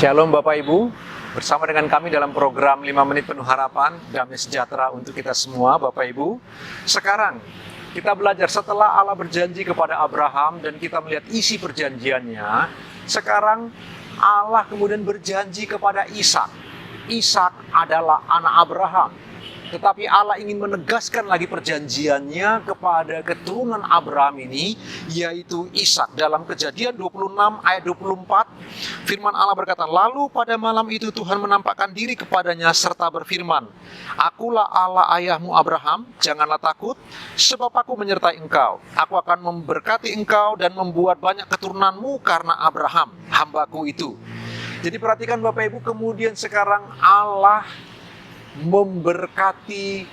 Shalom Bapak Ibu, bersama dengan kami dalam program 5 Menit Penuh Harapan, Damai Sejahtera untuk kita semua Bapak Ibu. Sekarang kita belajar setelah Allah berjanji kepada Abraham dan kita melihat isi perjanjiannya. Sekarang Allah kemudian berjanji kepada Ishak. Ishak adalah anak Abraham. Tetapi Allah ingin menegaskan lagi perjanjiannya kepada keturunan Abraham ini, yaitu Ishak. Dalam Kejadian 26 ayat 24, firman Allah berkata, "Lalu pada malam itu Tuhan menampakkan diri kepadanya serta berfirman, Akulah Allah ayahmu Abraham, janganlah takut, sebab aku menyertai engkau. Aku akan memberkati engkau dan membuat banyak keturunanmu karena Abraham, hambaku itu." Jadi perhatikan Bapak Ibu, kemudian sekarang Allah memberkati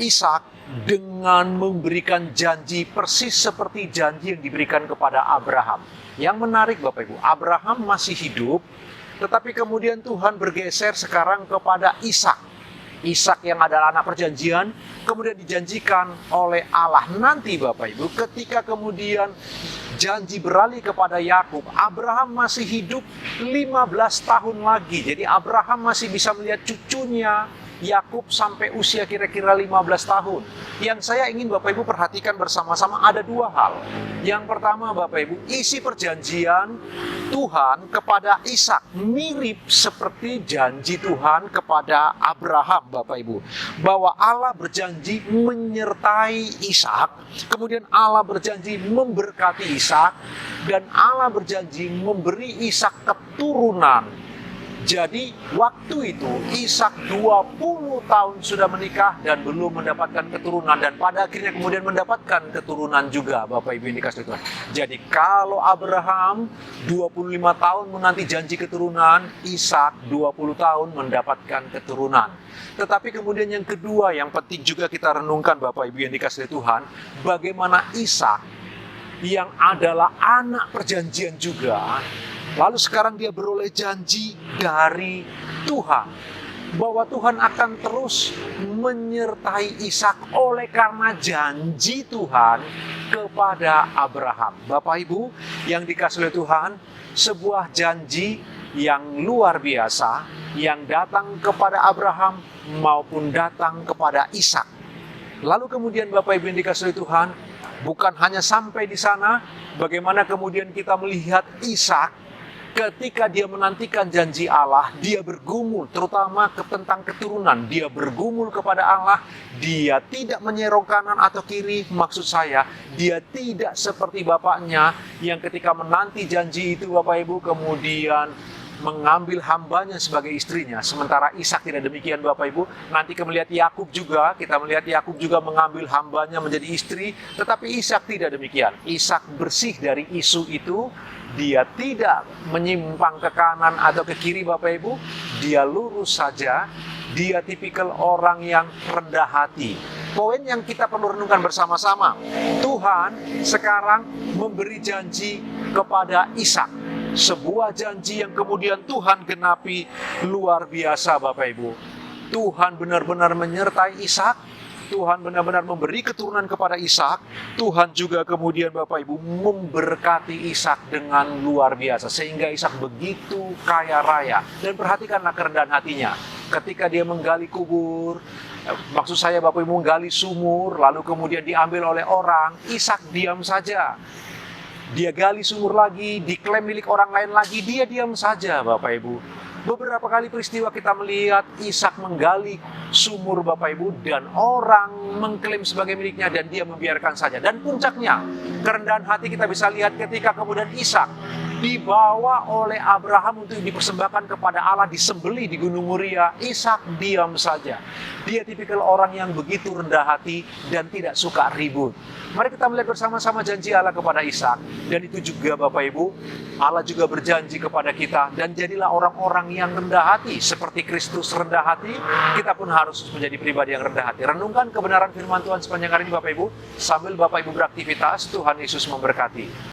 Ishak dengan memberikan janji persis seperti janji yang diberikan kepada Abraham. Yang menarik Bapak Ibu, Abraham masih hidup, tetapi kemudian Tuhan bergeser sekarang kepada Ishak. Ishak yang adalah anak perjanjian, kemudian dijanjikan oleh Allah. Nanti Bapak Ibu, ketika kemudian janji beralih kepada Yakub, Abraham masih hidup 15 tahun lagi. Jadi Abraham masih bisa melihat cucunya Yakub sampai usia kira-kira 15 tahun. Yang saya ingin Bapak Ibu perhatikan bersama-sama ada dua hal. Yang pertama Bapak Ibu, isi perjanjian Tuhan kepada Ishak mirip seperti janji Tuhan kepada Abraham Bapak Ibu. Bahwa Allah berjanji menyertai Ishak, kemudian Allah berjanji memberkati Ishak, dan Allah berjanji memberi Ishak keturunan. Jadi waktu itu Ishak 20 tahun sudah menikah dan belum mendapatkan keturunan, dan pada akhirnya kemudian mendapatkan keturunan juga Bapak Ibu yang dikasihi Tuhan. Jadi kalau Abraham 25 tahun menanti janji keturunan, Ishak 20 tahun mendapatkan keturunan. Tetapi kemudian yang kedua yang penting juga kita renungkan Bapak Ibu yang dikasihi Tuhan, bagaimana Ishak yang adalah anak perjanjian juga, lalu sekarang dia beroleh janji dari Tuhan bahwa Tuhan akan terus menyertai Ishak oleh karena janji Tuhan kepada Abraham. Bapak Ibu yang dikasihi oleh Tuhan, sebuah janji yang luar biasa yang datang kepada Abraham maupun datang kepada Ishak. Lalu kemudian Bapak Ibu yang dikasihi oleh Tuhan, bukan hanya sampai di sana, bagaimana kemudian kita melihat Ishak ketika dia menantikan janji Allah, dia bergumul terutama tentang keturunan. Dia bergumul kepada Allah, dia tidak menyerong kanan atau kiri. Maksud saya, dia tidak seperti bapaknya yang ketika menanti janji itu Bapak Ibu kemudian mengambil hambanya sebagai istrinya. Sementara Ishak tidak demikian Bapak Ibu. Nanti kita melihat Yakub juga, mengambil hambanya menjadi istri. Tetapi Ishak tidak demikian. Ishak bersih dari isu itu. Dia tidak menyimpang ke kanan atau ke kiri Bapak Ibu. Dia lurus saja. Dia tipikal orang yang rendah hati. Poin yang kita perlu renungkan bersama-sama, Tuhan sekarang memberi janji kepada Ishak. Sebuah janji yang kemudian Tuhan genapi luar biasa Bapak Ibu. Tuhan benar-benar menyertai Ishak. Tuhan benar-benar memberi keturunan kepada Ishak. Tuhan juga kemudian Bapak Ibu memberkati Ishak dengan luar biasa. Sehingga Ishak begitu kaya raya. Dan perhatikanlah kerendahan hatinya. Ketika dia menggali kubur, maksud saya Bapak Ibu menggali sumur, lalu kemudian diambil oleh orang, Ishak diam saja. Dia gali sumur lagi, diklaim milik orang lain lagi, dia diam saja Bapak Ibu. Beberapa kali peristiwa kita melihat Ishak menggali sumur Bapak Ibu, dan orang mengklaim sebagai miliknya dan dia membiarkan saja. Dan puncaknya, kerendahan hati kita bisa lihat ketika kemudian Ishak dibawa oleh Abraham untuk dipersembahkan kepada Allah, disembelih di Gunung Moria. Ishak diam saja. Dia tipikal orang yang begitu rendah hati dan tidak suka ribut. Mari kita melihat bersama-sama janji Allah kepada Ishak. Dan itu juga Bapak Ibu, Allah juga berjanji kepada kita. Dan jadilah orang-orang yang rendah hati. Seperti Kristus rendah hati, kita pun harus menjadi pribadi yang rendah hati. Renungkan kebenaran firman Tuhan sepanjang hari ini Bapak Ibu. Sambil Bapak Ibu beraktivitas, Tuhan Yesus memberkati.